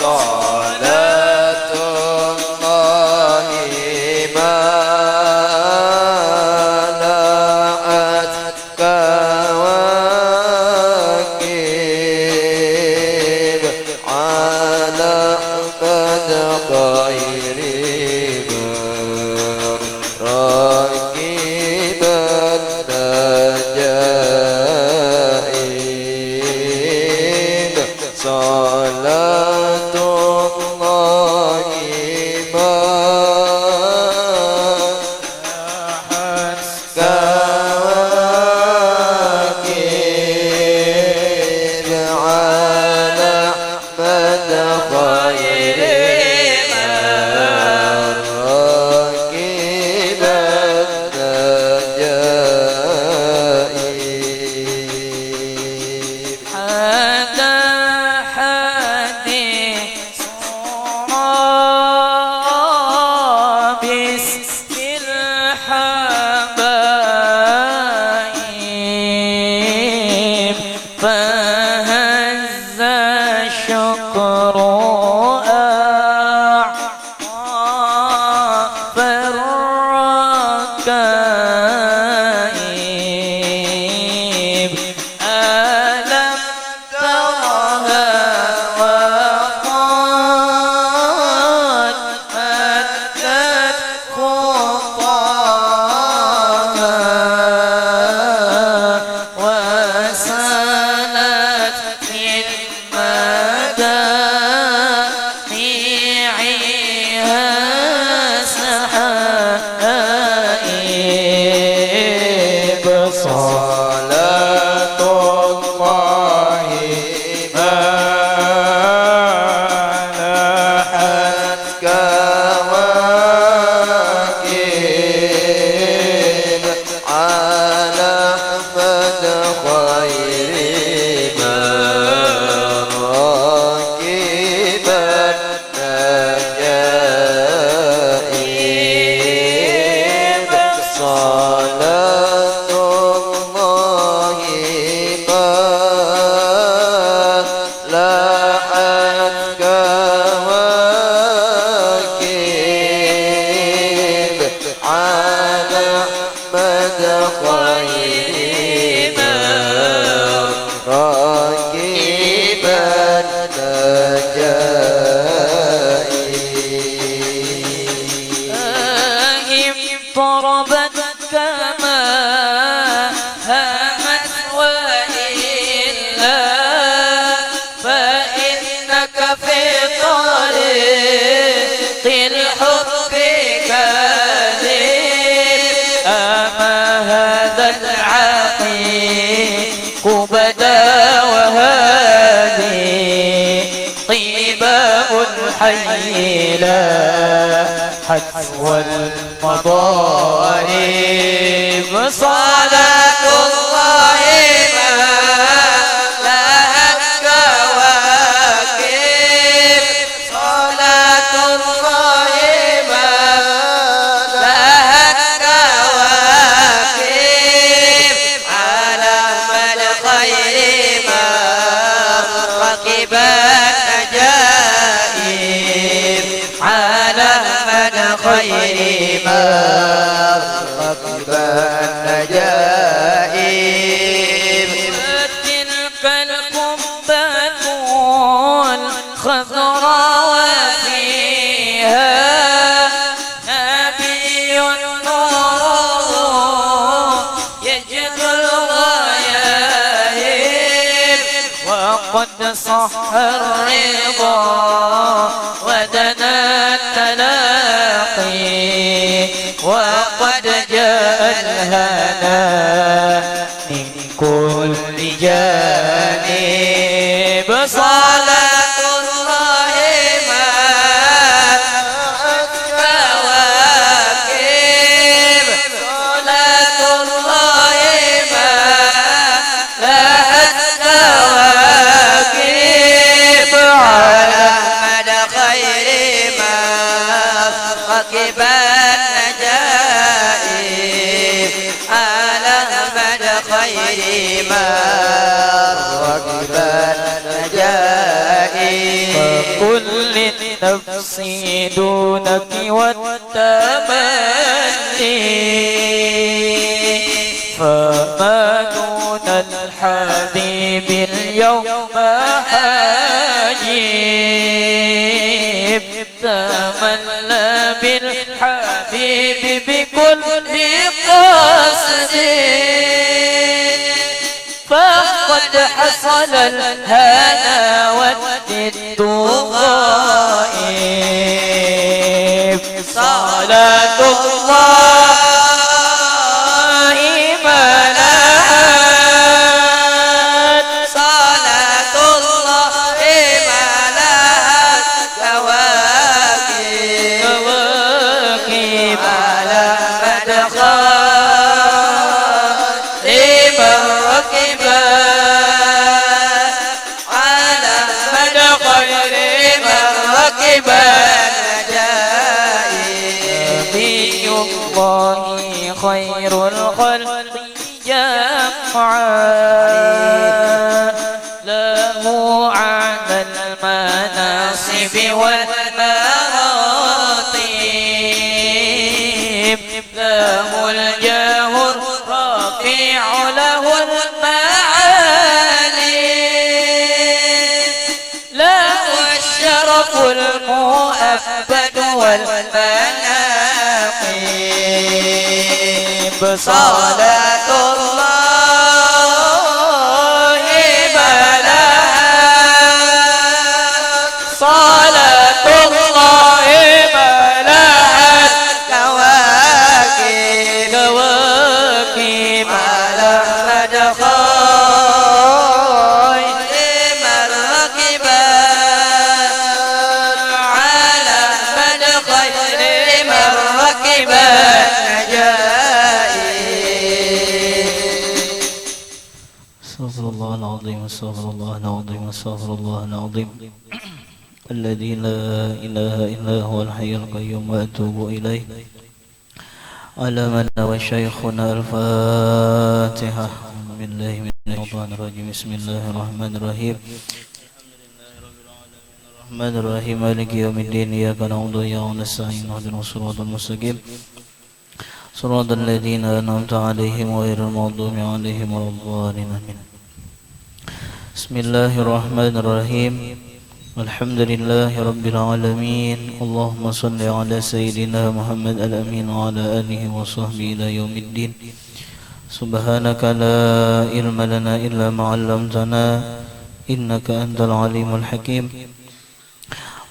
صلاة الله ما لأت كواكب على أحمد خير راكب النجائب صلاة الله ما كواكب على أحمد خير راكب النجائب هذا حديث باسم الحبايب فهز الشكر أعطى الركائب ألم ترها وقد مدت خطاها وسالت في المدامعها سحائب صلاة الله ما لحت كواكب على أحمد خير ما راكب النجائب صلاة الله ما لحت كواكب على أحمد خير ما راكب النجائب ضربت كما هامت وإلا فإنك في طريق الحب كاذب أما هذا العقيق بدا وهذه طيباء الحي لا حتو المضارب صلاة الله ما لها كواكب صلاة الله ما لها كواكب على من خير ما ركب النجائب على من خير ما ركب النجائب تلك القبة الخضراء وفيها نبي نوره يجد الغياهب وقد صح الرضا ودنا التلاقي وقد جاء الهنا من كل جانب صلاة الله ما كواكب صلاة الله ما لها كواكب على كل النفس دونك والتمني فما دون الحبيب اليوم حجيب تملى بالحبيب بكل قصد فقد حصل الهنا والند غائب صلاة الله ملأت صلاة الله ملأت كواكب على مدخل لمن ركب على مدخل لمن ركب نبي الله خير الخلق جمعا له على المناصب والمراتب له الجاه الرفيع له المعالي له الشرف المؤبد والمناقب صلاة الله ملأت صلاة الله ملأت كواكب على مدخل لمن ركب على مدخل لمن ركب استغفر الله العظيم استغفر الله العظيم استغفر الله العظيم الذي لا إله إلا هو الحي القيوم وأتوب إليه على من وشيخنا الفاتحة بالله من الشيطان الرجيم بسم الله الرحمن الرحيم الرحمن الرحيم مالك يوم الدين إياك نعبد وإياك نستعين اهدنا الصراط المستقيم صراط الذين أنعمت عليهم غير المغضوب عليهم ولا الضالين آمين بسم الله الرحمن الرحيم الحمد لله رب العالمين اللهم صل على سيدنا محمد الأمين وعلى آله وصحبه إلى يوم الدين سبحانك لا علم لنا إلا ما علمتنا إنك أنت العليم الحكيم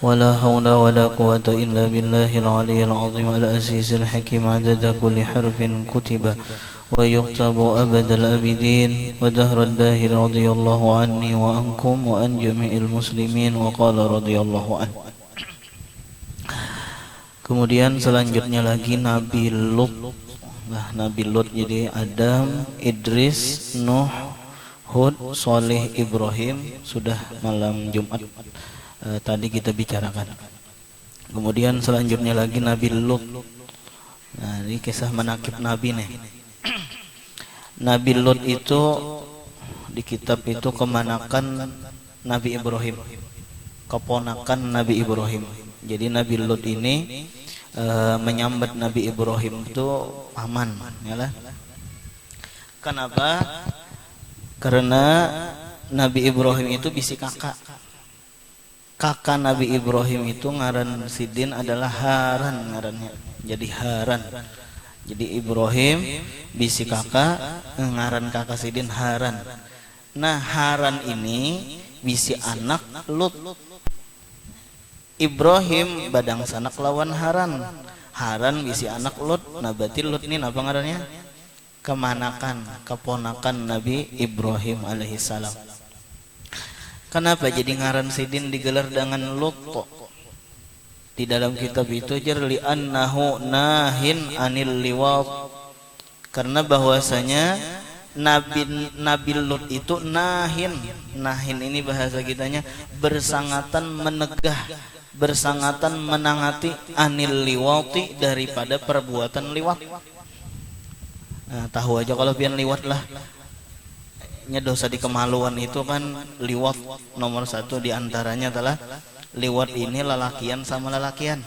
ولا حول ولا قوة إلا بالله العلي العظيم العزيز الحكيم عدد كل حرف كتب ويكتب أبد الأبدين ودهر الداهر رضي الله عني وعنكم وعن جميع المسلمين وقال رضي الله عنه. Kemudian selanjutnya lagi Nabi Lut. Nah, Nabi Lut jadi Adam, Idris, Nuh, Hud, Saleh, Ibrahim. Sudah malam Jumat tadi kita bicarakan. Kemudian selanjutnya lagi Nabi Lut. Nah, ini kisah menakib Nabi nih. Nabi Lut itu di kitab itu kemanakan Nabi Ibrahim, keponakan Nabi Ibrahim. Jadi Nabi Lut ini menyambat Nabi Ibrahim itu paman, ya lah. Kenapa? Karena Nabi Ibrahim itu bisi kakak. Kakak Nabi Ibrahim itu ngaran Sidin adalah Haran ngarannya. Jadi Haran. Jadi Ibrahim bisi kakak, ngaran kakak Sidin Haran. Nah, Haran ini bisi anak Lut. Ibrahim badang sanak lawan Haran. Haran bisi anak Lut. Nah, berarti Lut ini apa ngarannya? Kemanakan, keponakan Nabi Ibrahim alaihissalam. Kenapa jadi ngaran Sidin digelar dengan Lut? Di dalam kitab itu li annahu nahin anil liwat. Karena bahwasanya Nabi Lut itu nahin. Nahin ini bahasa kitanya bersangatan menegah, bersangatan menangati anil liwati daripada perbuatan liwat. Nah, tahu aja kalau pian liwat lah. Nya dosa di kemaluan itu kan liwat nomor 1 diantaranya adalah Liwat ini lalakian sama lalakian.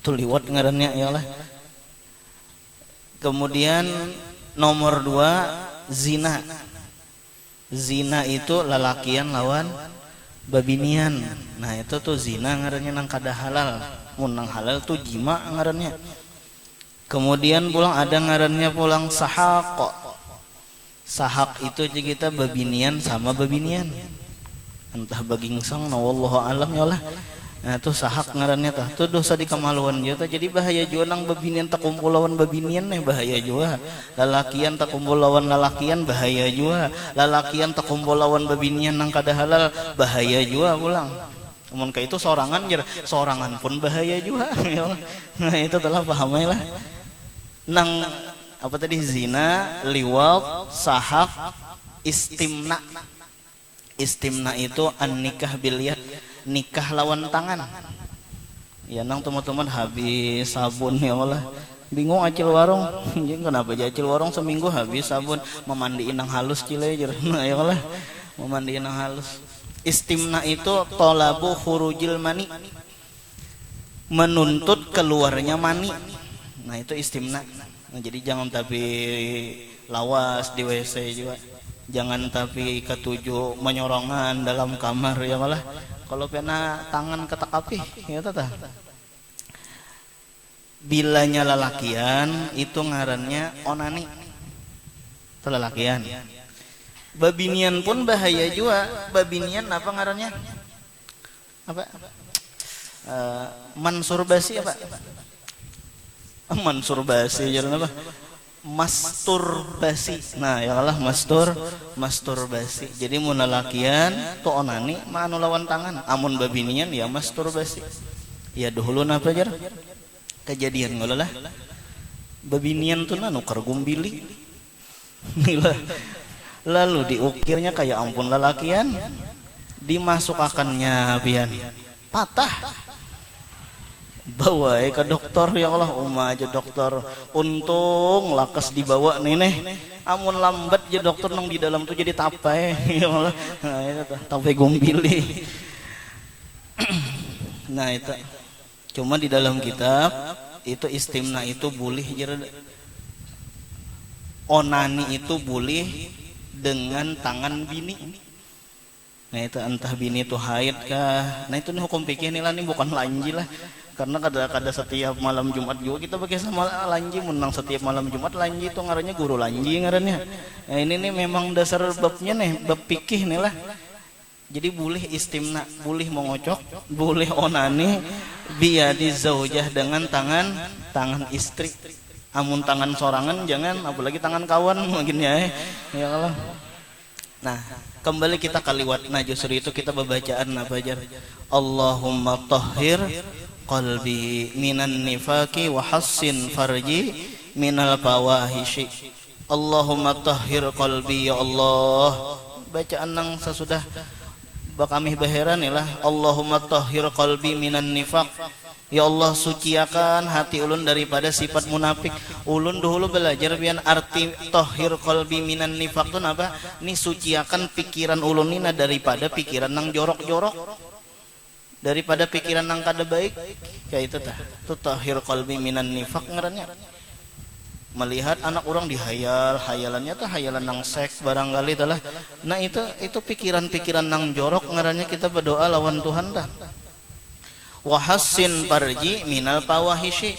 Itu liwat ngarannya ya Allah. Kemudian nomor 2 zina. Zina itu lalakian lawan babinian. Nah itu tuh zina ngarannya nang kada halal. Mun nang halal tuh jima ngarannya. Kemudian pulang ada ngarannya pulang sahaq. Sahaq itu kita babinian sama babinian. Entah bagingsang na wallahu alam ya Allah. Nah tuh sahak ngarannya tah tuh dosa di kemaluan juga jadi bahaya juga nang babinian tak kumpul lawan babinian bahaya juga. Lalakian tak kumpul lawan lalakian bahaya juga. Lalakian tak kumpul lawan babinian nang kada halal bahaya juga pulang. Namun kayak itu sorangan pun bahaya juga. Nah itu telah paham lah. Nang apa tadi zina, liwat, sahak, istimna. Istimna itu an-nikah bil yad, nikah lawan tangan. Ya nang teman-teman habis sabun ya Allah. Bingung acil warung. Kenapa aja acil warung seminggu habis sabun memandiin nang halus cilejer. Nah ya Allah. Memandiin nang halus. Istimna itu tolabu khurujil mani. Menuntut keluarnya mani. Nah itu istimna. Nah, jadi jangan tapi lawas di WC juga. Jangan tapi ketujuh menyorongan dalam kamar ya malah. Kalau pena tangan ketak api ya tata. Bilanya lalakian itu ngarannya onani. Itu lalakian. Babinian pun bahaya juga. Babinian apa ngarannya? Apa? Mansurbasi apa? Mansurbasi jalan apa? Masturbasi. Nah ya Allah masturbasi. Jadi mun lalakian tu onani manu lawan tangan. Amun babinian ya masturbasi. Ya dahulu napa jar? Kejadian ngolah lah. Babinian tu nanu kargumbili. Lalu diukirnya kayak ampun lalakian. Dimasukakannya pian patah. Bawa ke dokter ya Allah aja dokter untung lakas dibawa nih amun lambat je dokter nang di dalam tuh jadi tapai ya Allah nah itu tapai gumbili. Nah itu cuma di dalam kitab itu istimna itu boleh onani itu boleh dengan tangan bini. Nah itu entah bini itu haid kah. Nah itu nih hukum fikih nih lah nih bukan lanji lah. Karena kada setiap malam Jumat juga kita pakai sama lanji. Menang setiap malam Jumat lanji itu ngarannya guru lanji ngarannya. Nah ini nih memang dasar babnya nih bab fikih nih lah. Jadi boleh istimna, boleh mengocok, boleh onani biadi zaujah dengan tangan istri. Amun tangan sorangan jangan, apalagi tangan kawan mungkin ya. Ya Allah. Nah kembali kita kaliwat. Nah justru itu kita bacaan apa aja. Allahumma tahhir qalbi minan nifaki wa hassin farji minal fawahishi. Allahumma tahhir qalbi ya Allah. Bacaan nang sesudah bakami baheran ialah Allahumma tahhir qalbi minan nifaq. Ya Allah suciakan hati ulun daripada sifat munafik. Ulun dahulu belajar bian arti tahhir qalbi minan nifaq itu apa? Ni suciakan pikiran ulun ini daripada pikiran nang jorok-jorok. Daripada pikiran nang kada baik kayak itu tah. Itu tahhir qalbi minan nifaq ngarannya. Melihat anak orang dihayal, hayalannya tuh hayalan nang seks barangkali talah. Nah itu pikiran-pikiran nang jorok ngarannya kita berdoa lawan Tuhan dah. Wa hassin farji minal fawahishi.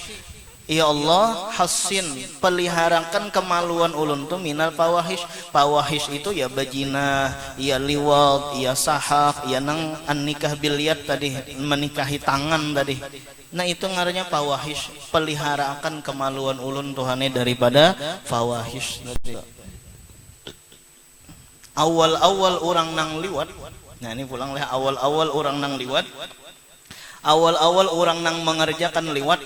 Ya Allah hassin peliharakan kemaluan ulun tu minal fawahish. Fawahish itu ya bajina, ya liwat, ya sahak, ya nang an-nikah bil yad tadi menikahi tangan tadi. Nah itu ngarannya fawahish, peliharakan kemaluan ulun Tuhane daripada fawahish. Awal-awal orang nang liwat. Nah ini pulang lah awal-awal orang nang liwat. Awal-awal orang nang mengerjakan liwat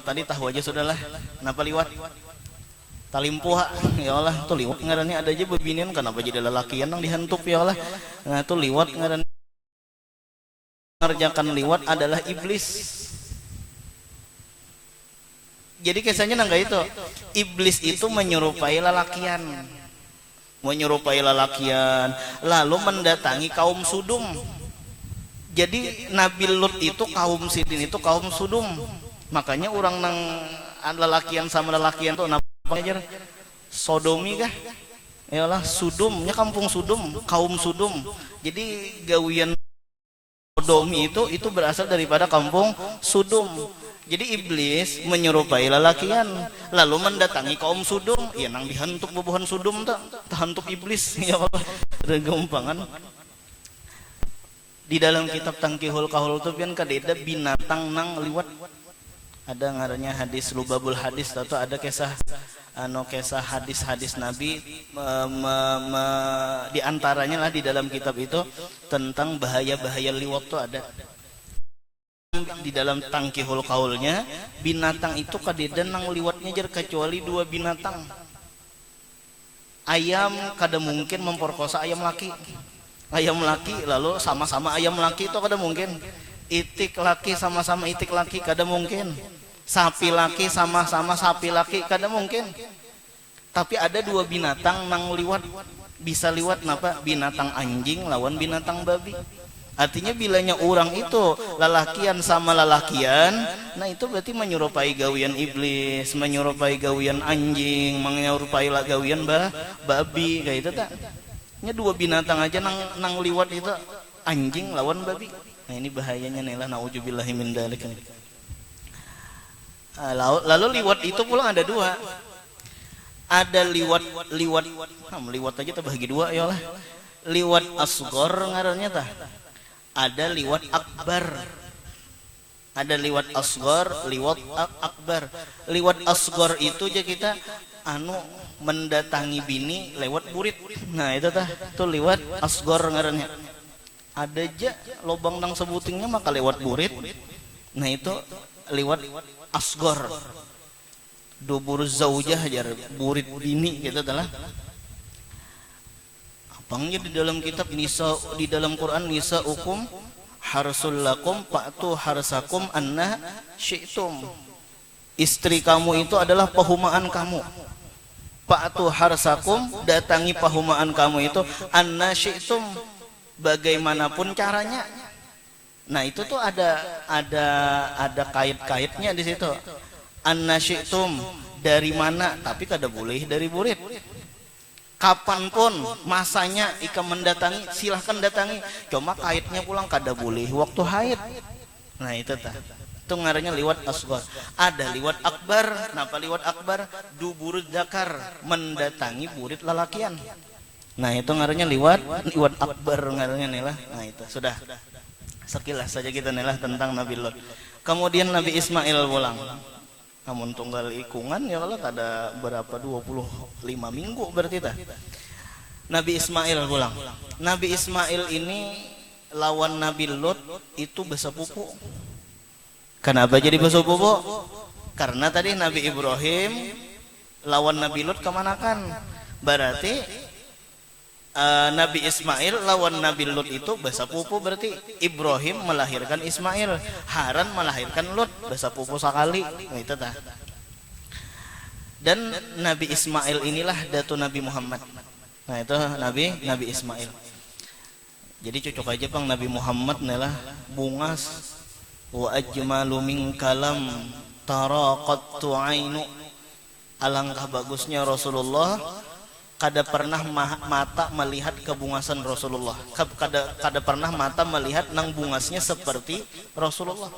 tadi tahu aja sudahlah. Kenapa liwat? Talimpuha ya Allah tuh liwat ngarannya ada aja babinian kenapa jadi lelakian nang dihantup ya Allah. Nah tuh liwat ngarannya mengerjakan liwat adalah iblis. Jadi kisahnya nangga itu iblis itu menyerupai lelakian. Menyerupai lelakian lalu mendatangi kaum Sudum. Jadi Nabi Lut itu kaum Sidin itu kaum Sudum. Makanya orang nang lelakian sama lelakian tuh napa aja sodomi kah? Yalah Sudumnya kampung Sudum, kaum Sudum. Jadi gawian sodomi itu berasal daripada kampung Sudum. Jadi iblis menyerupai lelakian lalu mendatangi kaum Sudum. Ya nang dihantuk bobohan Sudum tak hantuk iblis. Ya Allah, regampangan. Di dalam kitab Tangkihul Kahul itu pian kadeda binatang nang liwat. Ada ngarannya hadis Lubabul Hadis atau ada kisah kisah hadis-hadis Nabi di antaranya lah di dalam kitab itu tentang bahaya-bahaya liwat tuh ada. Di dalam Tangkihul Kaulnya binatang itu kadeda nang liwatnya jar kecuali dua binatang. Ayam kada mungkin memperkosa ayam laki. Ayam laki lalu sama-sama ayam laki itu kada mungkin. Itik laki sama-sama itik laki kada mungkin. Sapi laki sama-sama sapi laki kada mungkin. Tapi ada dua binatang nang liwat, bisa liwat napa? Binatang anjing lawan binatang babi. Artinya bilanya orang itu lelakian sama lelakian, nah itu berarti menyerupai gawian iblis, menyerupai gawian anjing, menyerupai gawian babi kayak itu tak? Nya dua binatang aja nang liwat itu anjing lawan babi. Nah ini bahayanya nih lah, naudzubillahi min dzalik. Lalu liwat itu pulang ada dua. Ada liwat aja terbagi dua ya lah. Liwat asghar ngarannya tah. Ada liwat akbar. Ada liwat asghar, liwat akbar. Liwat asghar itu aja kita mendatangi bini lewat burit. Nah itu tah, tuh liwat asghar ngarannya. Ada aja lobang nang sebutingnya maka lewat burit. Nah itu liwat asghar. Dubur zaujah jar burit bini gitu telah. Apangnya di dalam kitab Nisa, di dalam Quran Nisa ukum harsul lakum fa'tu harsakum anna syi'tum. Istri kamu itu adalah pahumaan kamu. Fa'tu harsakum, datangi pahumaan kamu itu anna syi'tum, bagaimanapun caranya. Nah itu tuh ada kait-kaitnya di situ. Anna syi'tum, dari mana, tapi kada boleh dari burit. Kapanpun masanya ika mendatangi silahkan datangi, cuma kaitnya pulang kada boleh waktu haid. Nah itu tah, itu ngarannya liwat asghar. Ada liwat akbar. Napa liwat akbar? Dubur zakar, mendatangi burit lalakian. Nah itu ngarannya liwat akbar ngarannya nih lah. Nah itu sudah sekilas saja kita nih lah tentang Nabi Lot. Kemudian Nabi Ismail pulang. Namun tunggal ikungan ya kalau ada berapa 25 minggu berarti tah. Nabi Ismail pulang. Nabi Ismail ini lawan Nabi Lot itu besepupu. Kenapa jadi besepupu? Karena tadi Nabi Ibrahim lawan Nabi Lot kemanakan? Berarti Nabi Ismail lawan Nabi Lut itu besepupu, berarti Ibrahim melahirkan Ismail, Haran melahirkan Lut, besepupu sekali. Nah, itu tah. Dan Nabi Ismail inilah datu Nabi Muhammad. Nah itu Nabi Ismail. Jadi cocok aja Bang Nabi Muhammad nih bungas wa ajmalu min kalam taraqattu ainu. Alangkah bagusnya Rasulullah, kada pernah mata melihat kebungasan Rasulullah. Kada pernah mata melihat nang bungasnya seperti Rasulullah.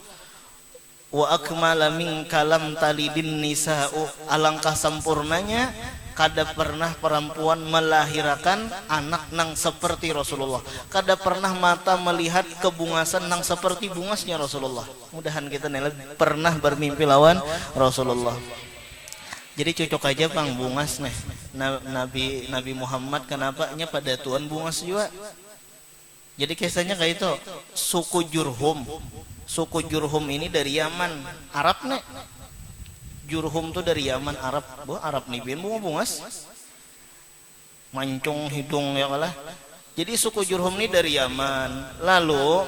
Wa akmala min kalam talidin nisa'u. Alangkah sempurnanya kada pernah perempuan melahirkan anak nang seperti Rasulullah. Kada pernah mata melihat kebungasan nang seperti bungasnya Rasulullah. Mudahan kita pernah bermimpi lawan Rasulullah. Jadi cocok aja Bang bungas nih. Nabi Muhammad kenapanya pada Tuhan bungas juga. Jadi kisahnya kayak itu. Suku Jurhum ini dari Yaman, Arab nih. Jurhum tuh dari Yaman, Arab. Arab nih bungas. Mancung hidung ya kalah. Jadi suku Jurhum ini dari Yaman. Lalu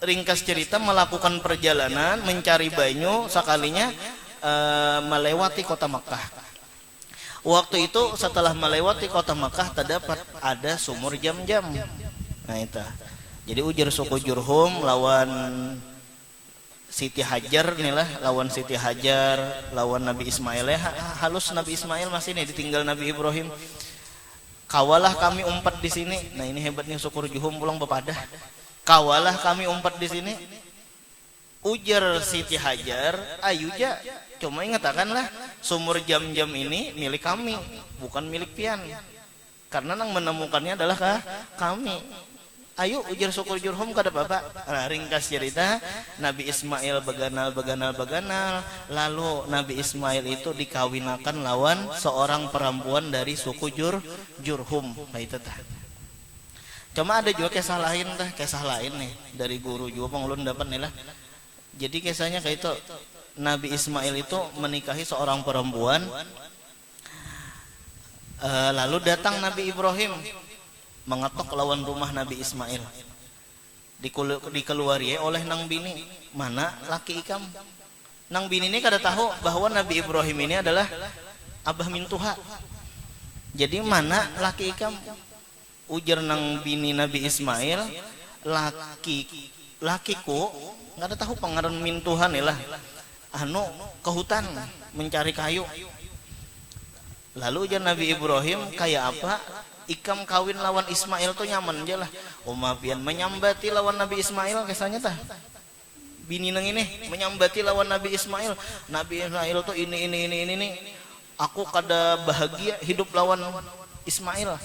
ringkas cerita melakukan perjalanan mencari banyu sekalinya melewati kota Makkah. Waktu itu setelah melewati kota Makkah terdapat ada sumur Jam-Jam. Nah itu Jadi ujar suku Jurhum lawan Siti Hajar nih lah, lawan Siti Hajar, lawan Nabi Ismail ya, halus Nabi Ismail masih nih ditinggal Nabi Ibrahim. Kawalah kami umpat di sini. Nah ini hebatnya suku Jurhum pulang bepadah. Kawalah kami umpat di sini. Ujar Siti Hajar, ayu ja. Cuma ingatakanlah sumur jam-jam ini milik kami, bukan milik pian. Karena nang menemukannya adalah kami. Ayo ujar suku Jurhum kada bapak. Nah, ringkas cerita, Nabi Ismail beganal, lalu Nabi Ismail itu dikawinakan lawan seorang perempuan dari suku Jurhum. Nah itu tah. Cuma ada juga kisah lain nih dari guru juga penglun dapat nih lah. Jadi kisahnya kayak itu, Nabi Ismail itu menikahi seorang perempuan, lalu datang Nabi Ibrahim mengetok lawan rumah Nabi Ismail. Dikeluari oleh nang bini, mana laki ikam. Nang bini ini kada tahu bahwa Nabi Ibrahim ini adalah abah mintuha. Jadi mana laki ikam? Ujar nang bini Nabi Ismail, lakiku nggak ada tahu pangaran mintuhan lah, ke hutan mencari kayu. Lalu ujar Nabi Ibrahim, kayak apa ikam kawin lawan Ismail tuh nyaman aja lah. Pian menyambati lawan Nabi Ismail kisahnya tah. Bini nang ini menyambati lawan Nabi Ismail. Nabi Ismail tuh ini. Aku kada bahagia hidup lawan Ismail.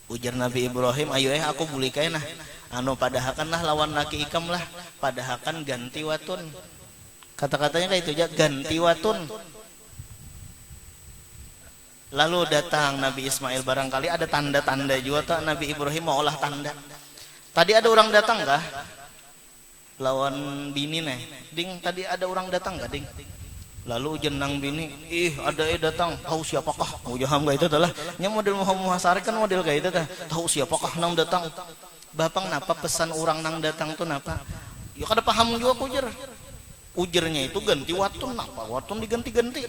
Ujar Nabi Ibrahim, ayo aku bulikai nah. Padahakan lah lawan laki ikam lah. Padahakan ganti watun. Kata-katanya kayak itu aja, ganti watun. Lalu datang Nabi Ismail, barangkali ada tanda-tanda juga tak Nabi Ibrahim mau olah tanda. Tadi ada orang datang kah? Lawan bini nih. Ding, tadi ada orang datang kah, ding? Lalu jenang bini, ada datang, tahu siapakah? Jaham gak itu adalah nya model muhasar kan model kayak itu tah. Tahu siapakah nang datang? Bapang napa pesan orang nang datang tuh napa? Ya kada paham juga ujar. Ujarnya itu ganti watun, napa watun diganti-ganti.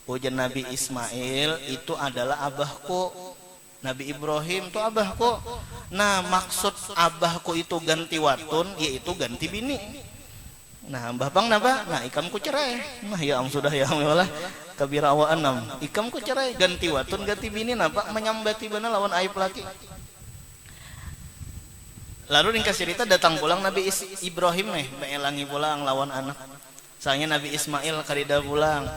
Ujar Nabi Ismail itu adalah abahku. Nabi Ibrahim itu abahku. Nah maksud abahku itu ganti watun, yaitu ganti bini. Nah bapang napa? Nah ikamku cerai. Nah ya sudah ya Allah kabirawa 6. Ikamku cerai, ganti watun, ganti bini napa? Menyambati benar lawan aib laki. Lalu ringkas cerita datang pulang Nabi Ibrahim mengelangi pulang lawan anak. Sayangnya Nabi Ismail karida pulang.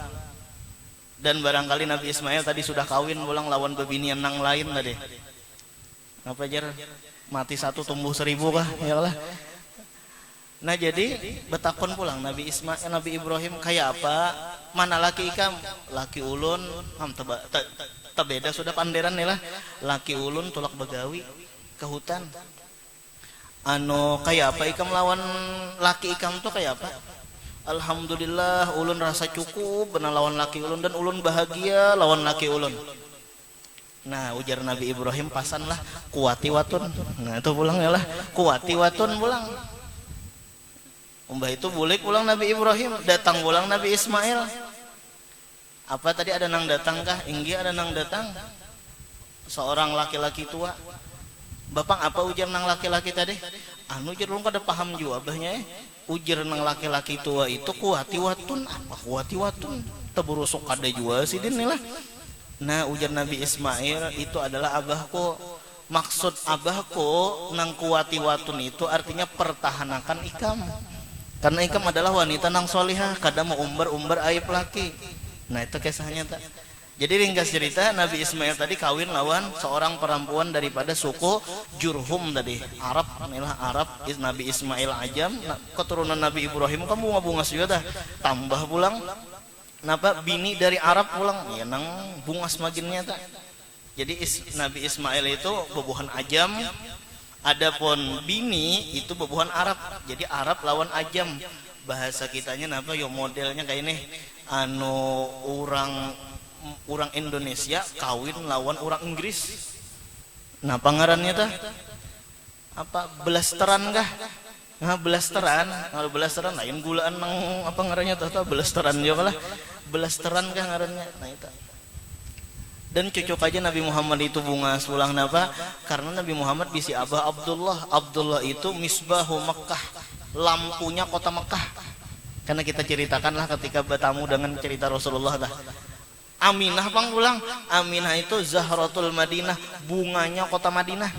Dan barangkali Nabi Ismail tadi sudah kawin pulang lawan bebinian nang lain tadi. Apa jar? Mati satu tumbuh 1000 kah? Ya Allah. Nah jadi betakon pulang Nabi Ibrahim kayak apa? Mana laki ikam? Laki ulun beda sudah panderan nih lah. Laki ulun tulak begawi ke hutan. Kayak apa ikam lawan laki ikam tuh kayak apa? Alhamdulillah ulun rasa cukup benar lawan laki ulun dan ulun bahagia lawan laki ulun. Nah ujar Nabi Ibrahim pasanlah kuati watun. Nah itu pulang ya lah kuati watun pulang. Itu boleh pulang Nabi Ibrahim, datang pulang Nabi Ismail. Apa tadi ada nang datang kah? Inggi ada nang datang. Seorang laki-laki tua. Bapang apa ujar nang laki-laki tadi? Ujar lu kada paham juga abahnya Ujar nang laki-laki tua itu kuati watun. Apa kuati watun? Teburusuk kada juga sih din lah. Nah ujar Nabi Ismail itu adalah abahku. Maksud abahku nang kuati watun itu artinya pertahankan ikam. Karena ikam adalah wanita nang solihah, kada mau umbar aib laki. Nah itu kisahnya tak. Jadi ringkas cerita Nabi Ismail tadi kawin lawan seorang perempuan daripada suku Jurhum tadi. Arab, inilah Arab. Nabi Ismail Ajam, keturunan Nabi Ibrahim kan bunga-bunga sudah dah. Tambah pulang napa bini dari Arab pulang ya nang bunga semakinnya tak. Jadi Nabi Ismail itu bebuhan Ajam. Adapun bini itu bebuhan Arab. Jadi Arab lawan Ajam. Bahasa kitanya napa yo modelnya kayak ini. Orang Indonesia kawin lawan orang Inggris. Nah pangarannya tah apa belasteran kah? Nah belasteran, kalau belasteran lain gulaan nang apa ngarannya tah belasteran juga lah. Belasteran kah ngarannya. Nah itu. Dan cocok aja Nabi Muhammad itu bunga sulang napa? Karena Nabi Muhammad bisi abah Abdullah. Abdullah itu misbahu Makkah, lampunya kota Makkah. Karena kita ceritakanlah ketika bertamu dengan cerita Rasulullah dah. Aminah pang ulang. Aminah itu Zahratul Madinah, bunganya kota Madinah.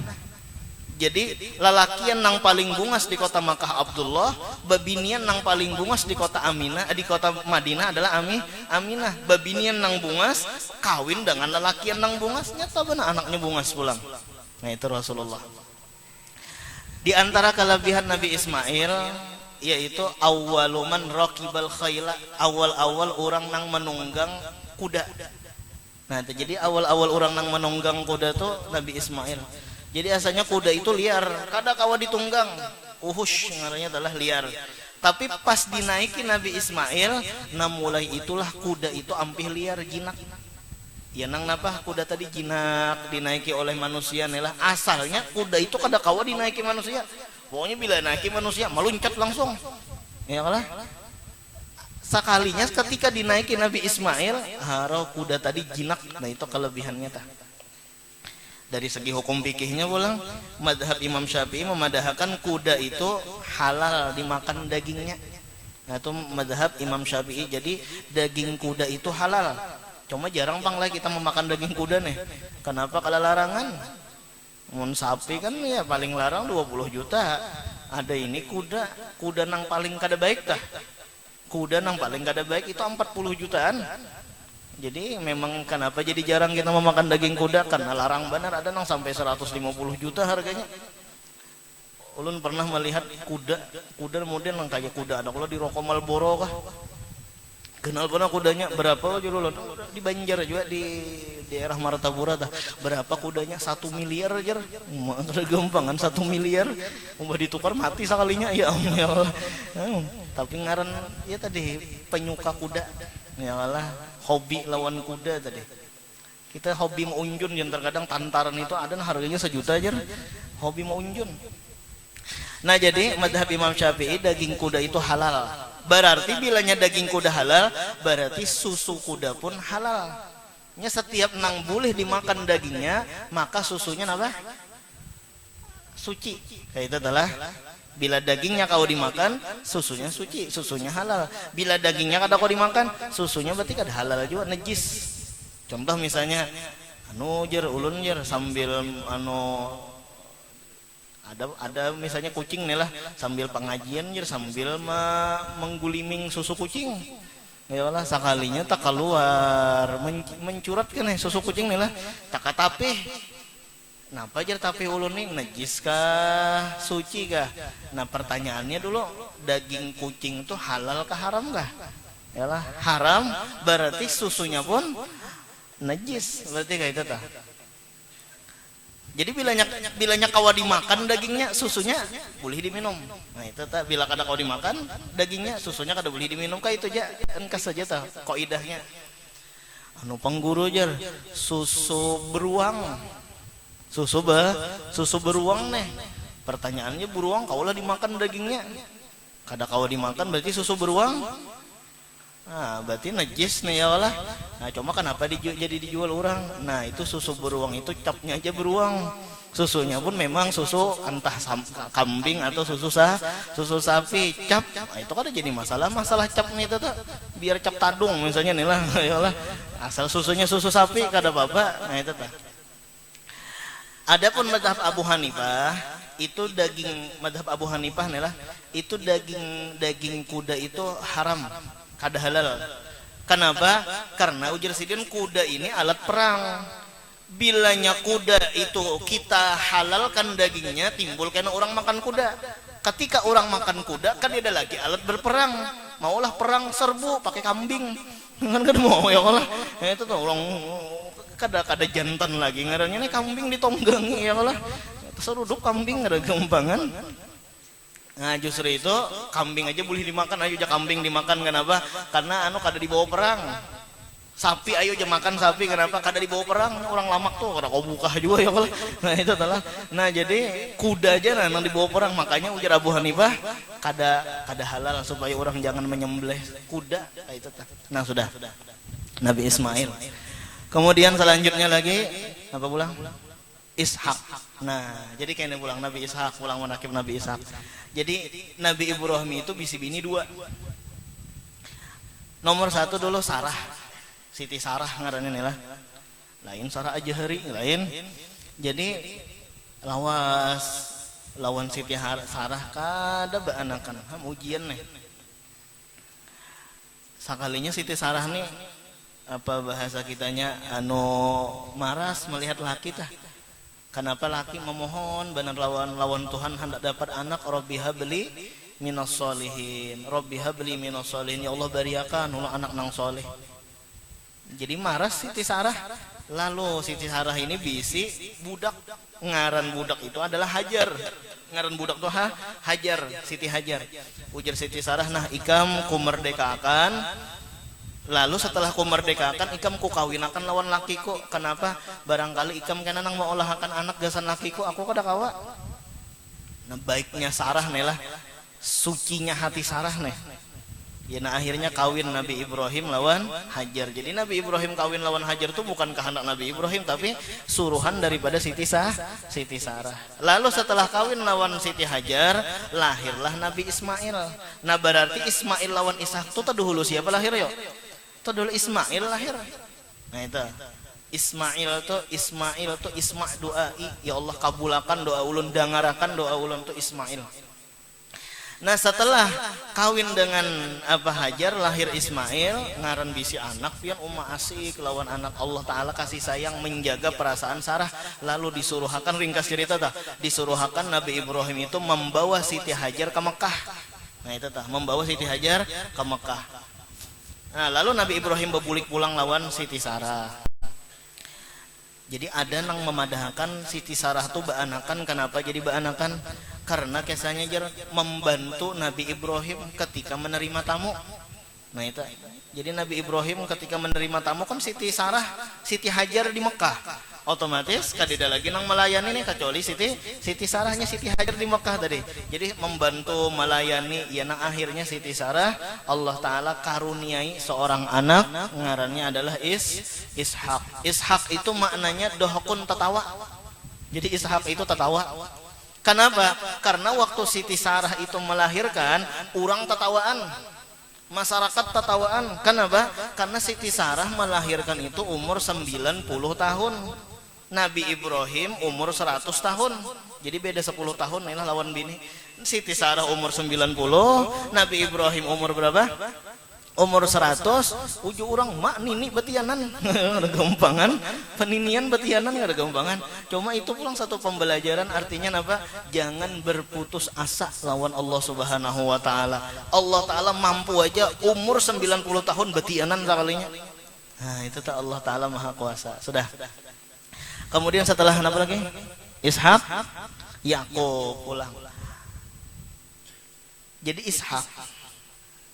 Jadi lalakian nang paling bungas di kota Makkah Abdullah, babinian nang paling bungas di kota Aminah, di kota Madinah adalah Aminah. Babinian nang bungas kawin dengan lalakian nang bungas, nyata benar anaknya bungas pulang. Nah itu Rasulullah. Di antara kelebihan Nabi Ismail yaitu awwaluman raqibal khayla, awal-awal orang nang menunggang kuda. Nah jadi awal-awal orang nang menunggang kuda tuh Nabi Ismail. Jadi asalnya kuda itu liar, kada kawa ditunggang, uhush ngarannya adalah liar. Tapi pas dinaiki Nabi Ismail, nah mulai itulah kuda itu ampih liar, jinak. Ya nang napa kuda tadi jinak dinaiki oleh manusia nelah. Asalnya kuda itu kada kawa dinaiki manusia. Pokoknya bila naiki manusia meluncat langsung. Ya kalah. Sekalinya ketika dinaiki Nabi Ismail, harau kuda tadi jinak. Nah itu kelebihannya tah. Dari segi hukum fikihnya pulang, madhab Imam Syafi'i memadahkan kuda itu halal dimakan dagingnya. Nah itu madhab Imam Syafi'i. Jadi daging kuda itu halal. Cuma jarang pang lah kita memakan daging kuda nih. Kenapa? Kalau larangan. Mun sapi kan ya paling larang 20 juta. Ada ini kuda nang paling kada baik dah. Kuda nang paling kada baik itu 40 jutaan. Jadi memang kenapa jadi jarang kita memakan daging kuda? Karena larang benar, ada nang sampai 150 juta harganya. Ulun pernah melihat kuda model nang kayak kuda ada kalau di Roko Malboro kah? Kenal pernah kudanya berapa aja ulun? Di Banjar juga di daerah Martapura tah. Berapa kudanya? 1 miliar aja. Gampang kan 1 miliar. Umpah ditukar mati sekalinya ya Allah. Tapi ngaran ya tadi penyuka kuda. Ya Allah, hobi lawan kuda tadi. Kita hobi meunjun yang terkadang tantaran itu ada harganya 1 juta aja. Hobi meunjun. Nah jadi madhab Imam Syafi'i daging kuda itu halal. Berarti bilanya daging kuda halal, berarti susu kuda pun halal. Nya setiap nang boleh dimakan dagingnya, maka susunya apa? Suci. Kayak itu adalah bila dagingnya kau dimakan, susunya suci, susunya halal. Bila dagingnya kada kau dimakan, susunya berarti kada halal juga, najis. Contoh misalnya, ulun sambil ada misalnya kucing nih lah, sambil pengajian sambil mengguliming susu kucing. Ya Allah, sekalinya tak keluar mencurat kan susu kucing nih lah, tak katapih. Napa jar tapi ulun nih najis kah, suci kah? Nah pertanyaannya dulu, daging kucing itu halal kah haram kah? Yalah haram, berarti susunya pun najis, berarti kayak itu tah. Jadi bilanya kawa dimakan dagingnya, susunya boleh diminum. Nah itu tah, bila kada kau dimakan dagingnya, susunya kada boleh diminum, kayak itu aja, engkas saja tah kaidahnya. Pengguru jar, susu beruang. Susu beruang nih. Pertanyaannya beruang kaulah dimakan dagingnya. Kada kawa dimakan berarti susu beruang. Nah, berarti najis nih ya Allah. Nah, cuma kenapa jadi dijual orang? Nah, itu susu beruang itu capnya aja beruang. Susunya pun memang susu entah kambing atau susu sapi, cap. Nah, itu kan jadi masalah capnya itu tuh. Biar cap tadung misalnya nih lah, ya Allah. Asal susunya susu sapi kada apa-apa. Nah, itu tuh. Adapun mazhab Abu Hanifah itu mazhab Abu Hanifah nih lah, itu daging kuda itu haram, kada halal. Kenapa? Karena ujar sidin kuda ini alat perang. Bilanya kuda itu kita halalkan dagingnya, timbul karena orang makan kuda. Ketika orang makan kuda kan ada lagi alat berperang. Maulah perang serbu pakai kambing. Kan mau ya Allah. Itu tuh orang kada jantan lagi ngarannya nih kambing ditonggangi ya Allah. Seruduk kambing ada gampangan. Nah justru itu kambing aja boleh dimakan, ayo aja kambing dimakan. Kenapa? Karena kada dibawa perang. Sapi ayo aja makan sapi, kenapa? Kada dibawa perang. Orang lamak tuh kada kau buka juga ya Allah. Nah itu adalah. Nah jadi kuda aja nang dibawa perang, makanya ujar Abu Hanifah kada halal supaya orang jangan menyembelih kuda. Nah itu. Nah sudah. Nabi Ismail. Kemudian selanjutnya lagi apa pulang? Ishak. Nah, jadi kayaknya pulang Nabi Ishak, pulang menakib Nabi Ishak. Jadi Nabi Ibrahim itu bisi bini dua. Nomor satu dulu Sarah, Siti Sarah ngarannya nih lah. Lain Sarah Ajhari, lain. Jadi lawan Siti Sarah kada beanakan, ujian nih. Sakalinya Siti Sarah nih apa bahasa kitanya maras melihat laki tah. Kenapa laki memohon benar lawan Tuhan hendak dapat anak, Rabbi habli minas solihin, Rabbi habli minas solihin, ya Allah bariakan ulah anak nang soleh. Jadi maras Siti Sarah. Lalu Siti Sarah ini bisi budak, ngaran budak itu adalah Hajar. Ngaran budak tuh Hajar, Siti Hajar. Ujar Siti Sarah, nah ikam ku merdekakan. Lalu setelah ku merdekakan, ikam ku kawinakan lawan lakiku. Kenapa? Barangkali ikam kena nang mau olahakan anak gasan lakiku, aku kada kawa. Nah baiknya Sarah nih lah, sucinya hati Sarah nih. Ya nah akhirnya kawin Nabi Ibrahim lawan Hajar. Jadi Nabi Ibrahim kawin lawan Hajar itu bukan kehendak Nabi Ibrahim, tapi suruhan daripada Siti Sarah. Lalu setelah kawin lawan Siti Hajar, lahirlah Nabi Ismail. Nah berarti Ismail lawan Ishak itu dahulu siapa lahir yo? Itu dulu Ismail lahir. Nah itu Ismail tuh Isma doai, ya Allah kabulakan doa ulun, dangarakan doa ulun tuh Ismail. Nah setelah kawin dengan Hajar, lahir Ismail, ngaran bisi anak pian umma asik lawan anak. Allah Ta'ala kasih sayang menjaga perasaan Sarah. Lalu disuruhakan, ringkas cerita tah, disuruhakan Nabi Ibrahim itu membawa Siti Hajar ke Mekah. Nah itu tah, membawa Siti Hajar ke Mekah. Nah lalu Nabi Ibrahim bebulik pulang lawan Siti Sarah. Jadi ada nang memadahkan Siti Sarah tuh baanakan. Kenapa jadi baanakan? Karena kisahnya membantu Nabi Ibrahim ketika menerima tamu. Nah itu. Jadi Nabi Ibrahim ketika menerima tamu kan Siti Hajar di Mekah. Otomatis kadida lagi nang melayani nih kecuali Siti Sarahnya Siti Hajar di Mekah tadi. Jadi membantu melayani ya nang akhirnya Siti Sarah Allah Ta'ala karuniai seorang anak, ngarannya adalah Ishak. Ishak itu maknanya dohokun tatawa. Jadi Ishak itu tatawa. Kenapa? Karena waktu Siti Sarah itu melahirkan, orang tatawaan, masyarakat tatawaan. Kenapa? Karena Siti Sarah melahirkan itu umur 90 tahun, Nabi Ibrahim umur 100 tahun. Jadi beda 10 tahun nih lah lawan bini. Siti Sarah umur 90, Nabi Ibrahim umur berapa? Umur 100, uju orang mak nini betianan. Ada gampangan, peninian betianan ada gampangan. Cuma itu pulang satu pembelajaran, artinya apa? Jangan berputus asa lawan Allah Subhanahu wa Ta'ala. Allah Ta'ala mampu aja umur 90 tahun betianan sekalinya. Nah itu tak Allah Ta'ala maha kuasa. Sudah. Kemudian setelah apa lagi? Ishak, Yakub pulang. Jadi Ishak,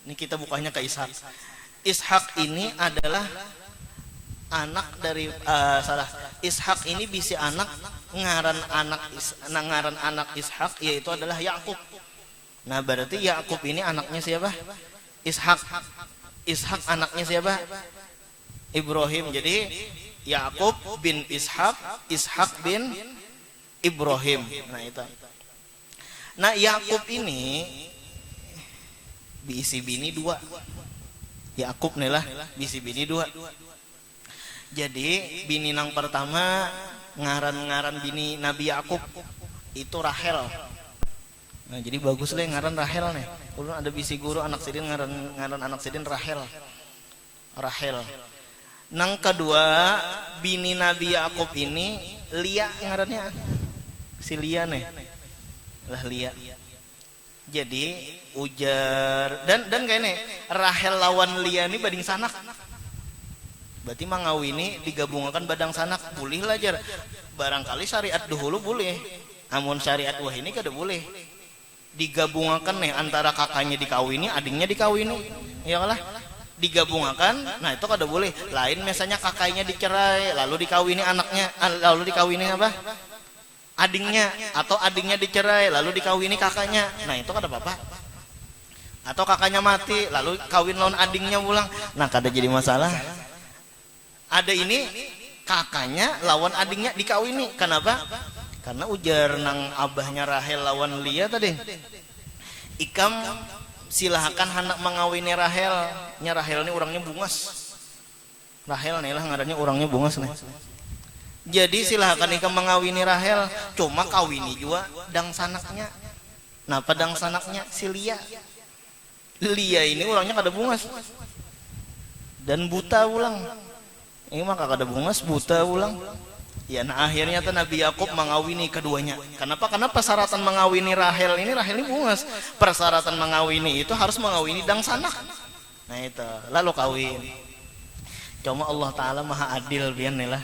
ini kita bukanya ke Ishak. Ishak ini adalah anak dari Ishak ini bisa ngaran anak Ishak yaitu adalah Yakub. Nah berarti Yakub ini anaknya siapa? Ishak anaknya siapa? Ibrahim. Jadi Yakub bin Ishak bin Ibrahim. Nah itu. Nah Yakub ini bisi bini dua. Yakub nih lah bisi bini dua. Jadi bini nang pertama ngaran bini Nabi Yakub itu Rahel. Nah jadi bagus lah ngaran Rahel nih. Ulun ada bisi guru anak sidin ngaran anak sidin Rahel. Nang kedua bini Nabi Yakub ini Lia ngarannya. Si Lia nih. Lah Lia. Jadi ujar dan kayaknya Rahel lawan Lia ini bading sanak. Berarti mangawini digabungkan badang sanak boleh lah jar. Barangkali syariat dahulu boleh. Namun syariat wah ini kada boleh. Digabungkan nih antara kakaknya dikawini, adiknya dikawini. Ya lah. Digabungkan, nah itu kada boleh. Lain misalnya kakaknya dicerai lalu dikawini anaknya, lalu dikawini apa? Adingnya, atau adingnya dicerai lalu dikawini kakaknya. Nah itu kada apa-apa. Atau kakaknya mati lalu kawin lawan adingnya pulang. Nah kada jadi masalah. Ada ini kakaknya lawan adiknya dikawini. Kenapa? Karena ujar nang abahnya Rahel lawan Lia tadi, ikam silahkan hendak mengawini Rahel. Nya Rahel ini orangnya bungas. Rahel nih lah ngarannya orangnya bungas nih. Jadi silahkan ikam mengawini Rahel, cuma kawini juga dang sanaknya. Napa dang sanaknya? Si Lia. Lia ini orangnya kada bungas dan buta ulang. Ini mah kada bungas, buta ulang. Ya, nah akhirnya tuh Nabi Yakub mengawini keduanya. Kenapa? Karena persyaratan mengawini Rahel ini bungas. Persyaratan mengawini itu harus mengawini dang sanak. Nah itu, lalu kawin. Cuma Allah Ta'ala maha adil biar nih lah.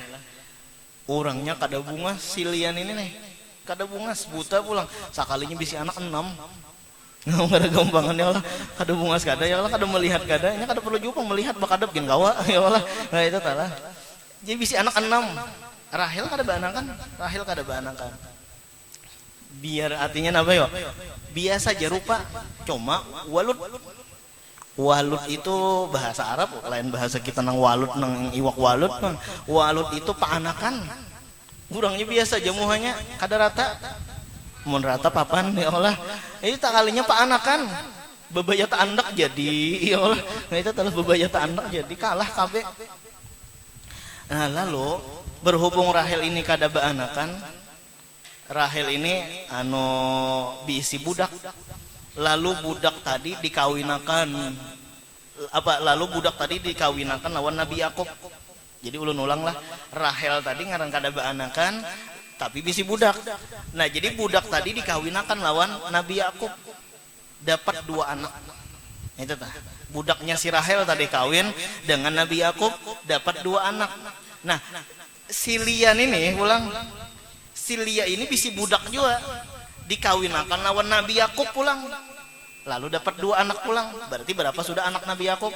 Orangnya kada bungas, si Lian ini nih kada bungas, buta pulang. Sekalinya bisa anak 6. Nggak ada gampangan ya Allah. Kada bungas kada ya Allah, kada melihat kada. Nya kada perlu juga melihat bakadep gin gawa ya Allah. Nah itu talah. Jadi bisa anak 6. Rahel kada beanakan, Rahel kada beanakan. Biar artinya apa yo? Biasa aja rupa. Cuma walut. Walut itu bahasa Arab, lain bahasa kita nang walut nang iwak walut. Walut itu paanakan. Kurangnya biasa jamuhannya kada rata. Mun rata papan ya Allah. Ini tak kalinya paanakan. Bebayat andak jadi ya Allah. Nah itu telah bebayat andak jadi kalah kabeh. Nah lalu berhubung Rahel ini kada beanakan, Rahel ini diisi budak. Lalu budak tadi dikawinakan lawan Nabi Yakub. Jadi ulun ulang lah, Rahel tadi ngaran kada beanakan tapi bisi budak. Nah jadi budak tadi dikawinakan lawan Nabi Yakub, dapat 2 anak. Itu tah. Budaknya si Rahel tadi kawin dengan Nabi Yakub, dapat 2 anak. Nah si Lia ini bisi budak juga, dikawinakan lawan Nabi Yakub pulang, lalu dapat 2 anak pulang. Berarti berapa sudah anak Nabi Yakub?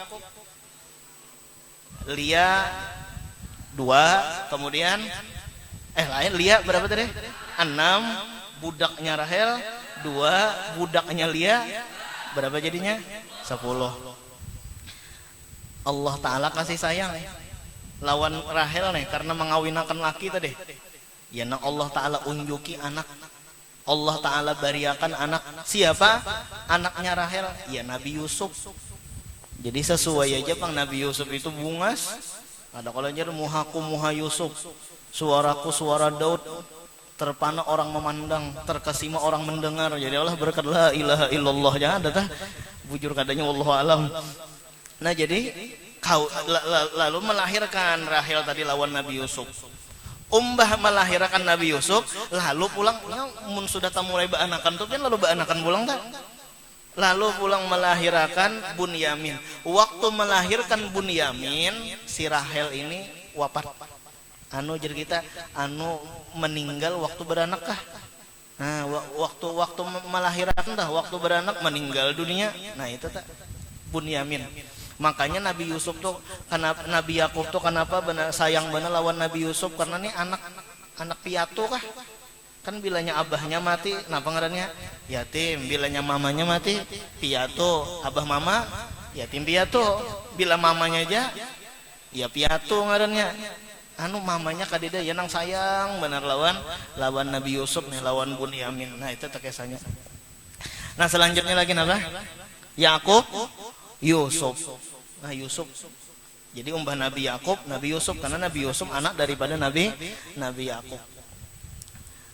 Lia 2, kemudian Lia berapa tadi? 6, budaknya Rahel 2, budaknya Lia berapa jadinya? 10. Allah Ta'ala kasih sayang lawan Rahel nih karena mengawinakan laki tadi. Ya nang Allah Ta'ala unjuki anak. Allah Ta'ala bariakan anak. Siapa? Anaknya Rahel. Ya Nabi Yusuf. Jadi sesuai aja Bang, Nabi Yusuf itu bungas. Ada kalau aja muhaku muha Yusuf. Suaraku suara Daud. Terpana orang memandang, terkesima orang mendengar. Jadi Allah berkat la ilaha illallah. Jangan ada bujur kadanya wallahu alam. Nah jadi lalu melahirkan Rahel tadi lawan Nabi Yusuf. Umbah melahirkan Nabi Yusuf, lalu pulang mun sudah mulai beanakan tuh kan lalu beanakan pulang tak? Lalu pulang melahirkan Bunyamin. Waktu melahirkan Bunyamin, si Rahel ini wafat. Jadi kita meninggal waktu beranak kah? Nah, waktu melahirkan dah, waktu beranak meninggal dunia. Nah, itu tak Bunyamin. Makanya Nabi Yusuf tuh, kenapa Nabi Yakub tuh kenapa benar sayang benar lawan Nabi Yusuf, karena nih anak piatu kah? Kan bilanya abahnya mati, kenapa ngarannya yatim? Bilanya mamanya mati, piatu. Abah mama yatim piatu. Bila mamanya aja ya piatu ngarannya. Mamanya kadida ya nang sayang benar lawan Nabi Yusuf nih, lawan Bunyamin. Nah itu kisahnya. Nah selanjutnya lagi apa? Yakub, Yusuf. Nah Yusuf. Jadi umbah Nabi Yakub, Nabi Yusuf, karena Nabi Yusuf anak daripada Nabi Yakub.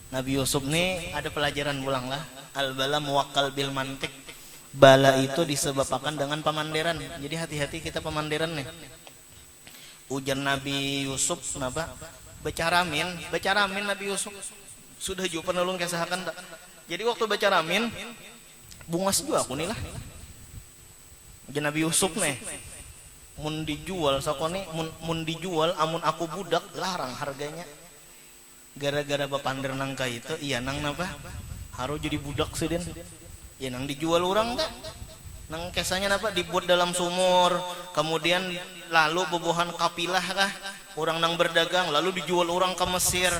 Nabi Yusuf nih ada pelajaran pulang lah. Al-bala muwakkal bil mantik. Bala itu disebabkan dengan pemandiran. Jadi hati-hati kita pemandiran nih. Ujar Nabi Yusuf kenapa? Becaramin Nabi Yusuf. Sudah juga penolong kesahakan. Jadi waktu becaramin bungas juga aku nih lah. Ujar Nabi Yusuf nih. Mun dijual sakone mun dijual amun aku budak larang harganya. Gara-gara bapandir nangka itu iya nang napa? Harus jadi budak sedin. Ya nang dijual orang tak? Nang kesanya napa dibuat dalam sumur, kemudian lalu bobohan kapilah kah? Orang nang berdagang lalu dijual orang ke Mesir.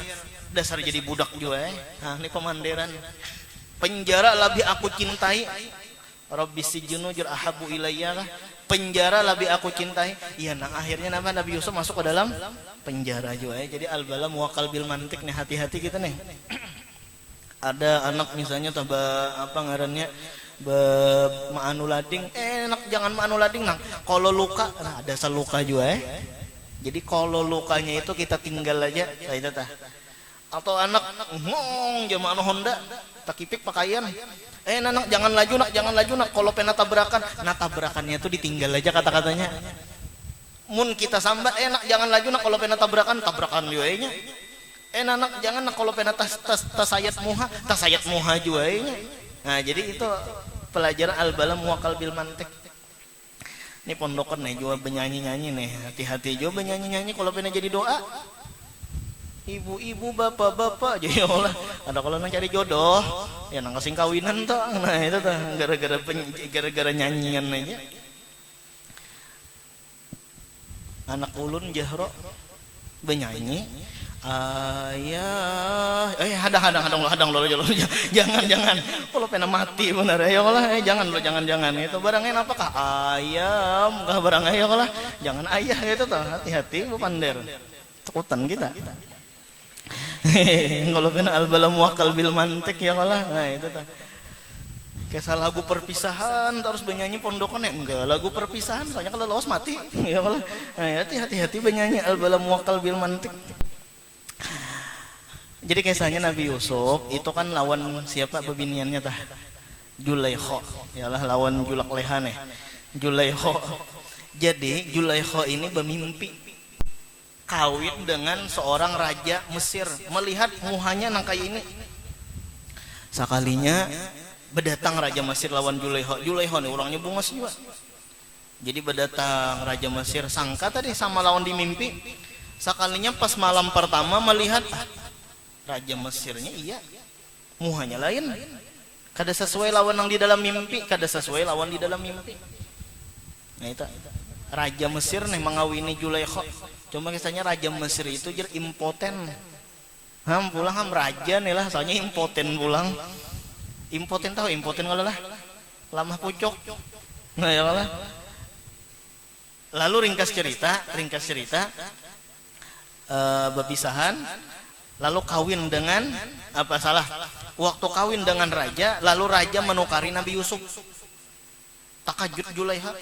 Dasar jadi budak juga Nah, ini pemandiran. Penjara lebih aku cintai. Rabbi sijnu jur ahabu ilayya kah? penjara lebih aku cintai. Iya, nah akhirnya Nabi Yusuf masuk ke dalam penjara juga ya. Jadi al-bala muwakkal bil mantik nih, hati-hati kita nih. Ada anak misalnya apa ngarannya ma'anulading, enak jangan ma'anulading nang. Kalau luka, nah ada seluka juga ya. Jadi kalau lukanya itu kita tinggal aja, kayak itu tah. Atau anak ngong jamaah Honda, takipik pakaian. Nak jangan laju nak, kalau pena tabrakan, nah tabrakannya itu ditinggal aja kata-katanya. Mun kita sambat, nak jangan laju nak, kalau pena tabrakan juga nya. Nak jangan nak, kalau pena tasayat muha juga nya. Nah jadi itu pelajaran al-bala muwakkal bil mantik. Ini pondokan nih juga benyanyi-nyanyi nih, hati-hati juga benyanyi-nyanyi kalau pena jadi doa. Ibu-ibu, bapak-bapak, jadi Allah. Ada kalau nang cari jodoh, ya nang kasih kawinan tuh. Nah itu tuh gara-gara nyanyian aja. Anak ulun jahro benyanyi. Ayah, hadang lo, jangan. Kalau pernah mati benar ya Allah, jangan. Itu barangnya apakah ayam? Kah barangnya ya Allah, jangan ayah itu tuh, hati-hati bu pander. Takutan kita. Kalau pernah al-bala muwakkal bil mantik ya Allah, nah itu tuh. Kayak lagu perpisahan terus benyanyi pondokan ya enggak, lagu perpisahan soalnya kalau lolos mati ya Allah. Nah, hati-hati benyanyi al-bala muwakkal bil mantik. Jadi kisahnya Nabi Yusuf itu kan lawan siapa bebiniannya tah? Julaikha. Yalah lawan Julak Leha nih. Julaikha. Jadi Julaikha ini bermimpi kawin dengan seorang raja Mesir, melihat muhanya nang kayak ini. Sekalinya berdatang raja Mesir lawan Julaikha. Julaikha nih orangnya bungas juga. Jadi berdatang raja Mesir, sangka tadi sama lawan di mimpi. Sekalinya pas malam pertama melihat raja Mesirnya iya, muhanya lain. Kada sesuai lawan yang di dalam mimpi, Nah itu raja Mesir nih mengawini Julaikha. Cuma kisahnya raja Mesir itu jadi impoten. Pulang raja nih lah, soalnya impoten pulang. Impoten tahu impoten kalau lah, lamah pucuk. Nah ya Allah. Lalu ringkas cerita, berpisahan. Lalu kawin dengan waktu kawin dengan raja, lalu raja menukari Nabi Yusuf. Takajud Julaikha,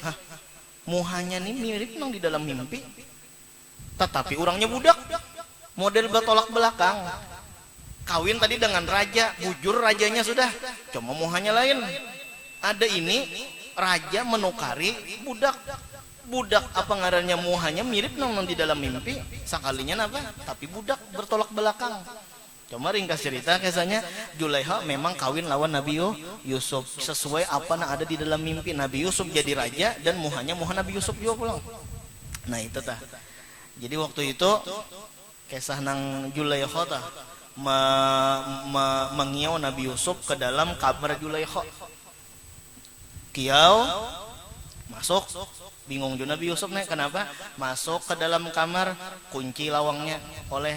muhanya nih mirip nang di dalam mimpi, tetapi orangnya budak, model bertolak belakang. Kawin tadi dengan raja, bujur rajanya sudah, cuma muhanya lain. Ada ini raja menukari budak apa ngarannya muhanya mirip nang di dalam mimpi, sekalinya apa? Tapi budak bertolak belakang. Cuma ringkas cerita kisahnya Julaikha memang kawin lawan Nabi Yusuf sesuai apa yang ada di dalam mimpi. Nabi Yusuf jadi raja dan muhanya muha Nabi Yusuf juga pulang. Nah itu tah. Jadi waktu itu kisah nang Julaikha tah mengiau Nabi Yusuf ke dalam kamar Julaikha. Kiau masuk, bingung juga Nabi Yusuf nih kenapa masuk ke dalam kamar, kunci lawangnya oleh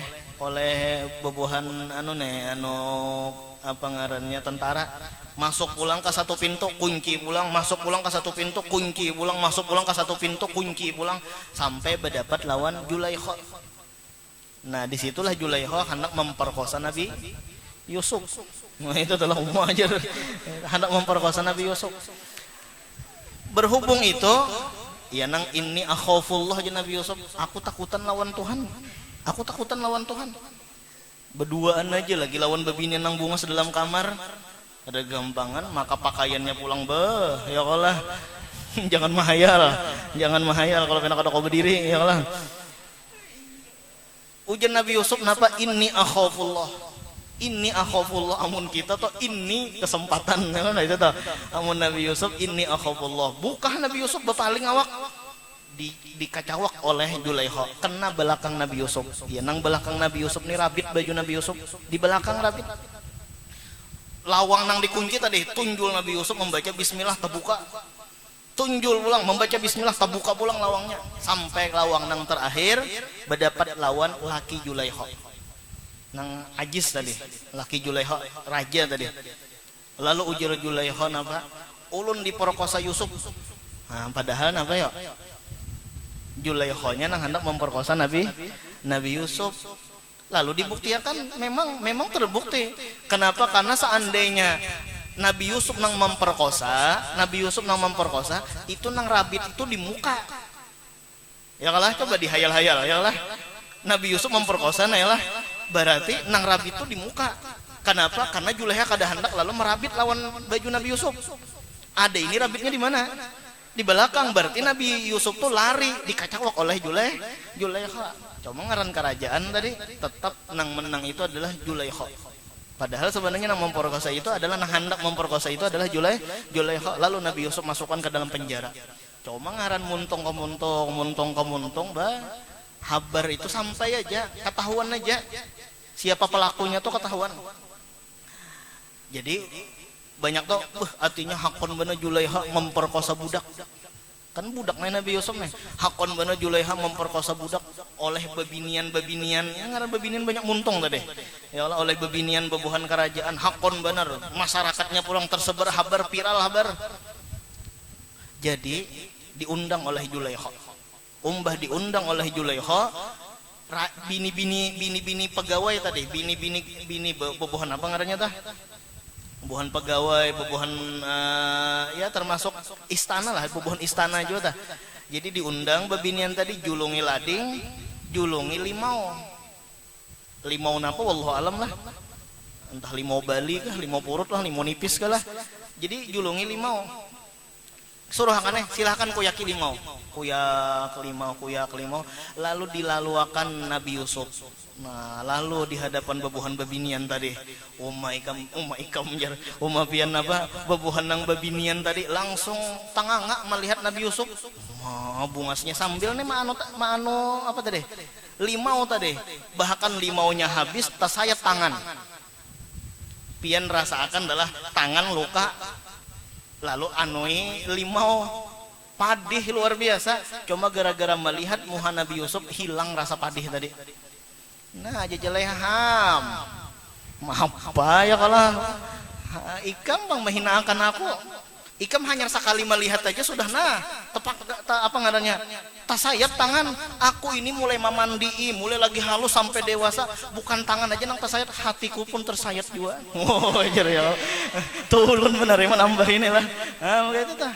bebuhan apa ngarannya tentara. Masuk pulang ke satu pintu, kunci pulang, masuk pulang ke satu pintu, kunci pulang, masuk pulang ke satu pintu, kunci pulang, sampai berdapat lawan Julaikha. Nah disitulah Julaikha hendak memperkosa Nabi Yusuf. Nah itu telah umum aja hendak memperkosa Nabi Yusuf. Berhubung itu, ya nang ini akhafullah aja Nabi Yusuf, aku takutan lawan Tuhan. Berduaan aja lagi lawan bebini nang bunga sedalam kamar. Ada gampangan, maka pakaiannya pulang ya Allah. jangan mahayal kalau kena kau berdiri ya Allah. Ujian Nabi Yusuf napa ini akhafullah. Amun kita toh ini kesempatan nah itu toh. Amun Nabi Yusuf ini akhafullah. Bukan Nabi Yusuf berpaling awak dikacawak oleh Julaikha kena belakang Nabi Yusuf. Ya nang belakang Nabi Yusuf nih rabit baju Nabi Yusuf di belakang rabit. Lawang nang dikunci tadi tunjul Nabi Yusuf membaca bismillah terbuka. Tunjul pulang membaca bismillah terbuka pulang lawangnya sampai lawang nang terakhir berdapat lawan laki Julaikha. Nang ajis tadi, laki Julaikha raja tadi. Lalu ujar Julaikha napa? Ulun diperkosa Yusuf. Nah, padahal apa ya? Zulaikha-nya nang hendak memperkosa Nabi Yusuf. Lalu dibuktikan memang terbukti. Kenapa? Karena seandainya Nabi Yusuf nang memperkosa, itu nang rabit itu di muka. Ya kalah, coba dihayal-hayal, ya lah. Nabi Yusuf memperkosa, ya lah. Berarti nang rabit itu di muka. Kenapa? Karena Zulaikha kada hendak lalu merabit lawan baju Nabi Yusuf. Ada ini rabitnya di mana? Di belakang. Berarti Nabi Yusuf tuh lari, dikacawak oleh Zulaikha. Cuma ngaran kerajaan tadi tetap nang menang itu adalah Zulaikha. Padahal sebenarnya nang memperkosa itu adalah nang hendak memperkosa itu adalah Zulaikha. Lalu Nabi Yusuf masukkan ke dalam penjara. Cuma ngaran muntung ke muntung, habar itu sampai aja, ketahuan aja. Siapa pelakunya tuh ketahuan. Jadi banyak tuh, artinya hakon bener Zulaikha memperkosa budak. Kan budak Nabi Yusuf nih, hakon bener Zulaikha memperkosa budak oleh babinian, ngaran babinian banyak muntung tadi. Ya Allah, oleh babinian bebuhan kerajaan, hakon bener, masyarakatnya pulang tersebar habar viral habar. Jadi diundang oleh Zulaikha. Diundang oleh Zulaikha, bini pegawai tadi, bini bebuhan apa ngarannya tah? Bebuhan pegawai, bebuhan ya termasuk istana lah, bebuhan istana juga tah. Jadi diundang babinian tadi julungi lading, julungi limau. Limau napa wallahu alam lah. Entah limau Bali kah, limau purut lah, limau nipis kah lah. Jadi julungi limau. Suruh akannya silahkan kuyaki limau, kuyak limau, lalu dilaluakan Nabi Yusuf. Nah, lalu di hadapan bebuhan babinian tadi, pian apa bebuhan nang babinian tadi langsung tanganga melihat Nabi Yusuf. Bungasnya sambil nih maano apa tadi? Limau tadi. Bahkan limaunya habis tersayat tangan. Pian rasakan adalah tangan luka. Lalu anoi limau padih luar biasa. Cuma gara-gara melihat muha Nabi Yusuf hilang rasa padih tadi. Nah, jajaleham. Apa ya kalau ikam bang menghinakan aku. Ikam hanya sekali melihat aja sudah tepak apa ngarannya? Tasayat tangan. Aku ini mulai memandii, mulai lagi halus sampai dewasa. Bukan tangan aja nang tasayat, hatiku pun tersayat juga. Oh, ya. Tulun benar ya nambah inilah. Nah, begitu tah.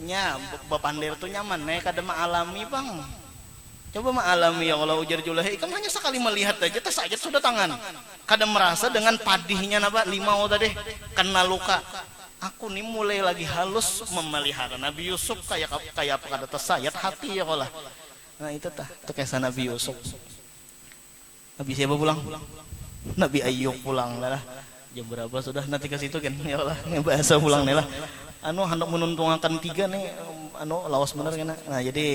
Nya bapandir tuh nyaman kada alami bang. Coba alami ya kalau ujar Zulaikha, ikam hanya sekali melihat aja tasayat sudah tangan. Kada merasa dengan padihnya napa limau tadi kena luka. Aku nih mulai lagi halus memelihara Nabi Yusuf kayak apa kada tersayat hati ya kalau. Nah itu tah, itu kisah Nabi Yusuf. Nabi siapa pulang? Nabi Ayub pulang lah. Jam berapa sudah nanti ke situ kan? Ya Allah, bahasa pulang nih lah. Hendak menuntungakan 3 nih, lawas bener kan? Nah jadi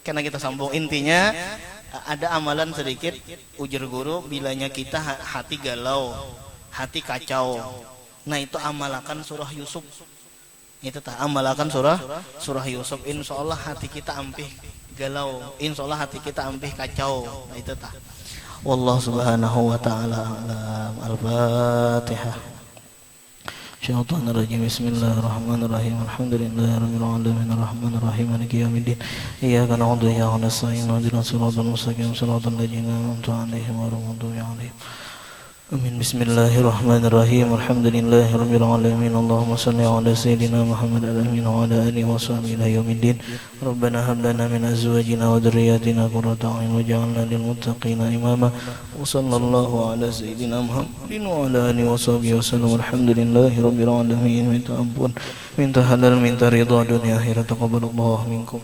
karena kita sambung intinya ada amalan sedikit ujar guru bilanya kita hati galau, hati kacau. Nah itu amalakan surah Yusuf. Itu tah amalakan surah Yusuf. Insyaallah hati kita ampih galau. Insyaallah hati kita ampih kacau. Nah itu tah. Wallahu subhanahu wa ta'ala a'lam. Al-Fatihah. الشيطان الرجيم بسم الله الرحمن الرحيم الحمد لله رب العالمين الرحمن الرحيم مالك يوم الدين إياك نعبد وإياك نستعين اهدنا الصراط المستقيم صراط الذين أنعمت عليهم غير المغضوب عليهم آمين بسم الله الرحمن الرحيم الحمد لله رب العالمين اللهم صل على سيدنا محمد الأمين وعلى آله وصحبه إلى يوم الدين ربنا هب لنا من أزواجنا وذرياتنا قرة أعين واجعلنا للمتقين إماما وصلى الله على سيدنا محمد وعلى آله وصحبه وسلم الحمد لله رب العالمين minta ampun minta halal minta ridha dunia akhirat taqabbalallahu minkum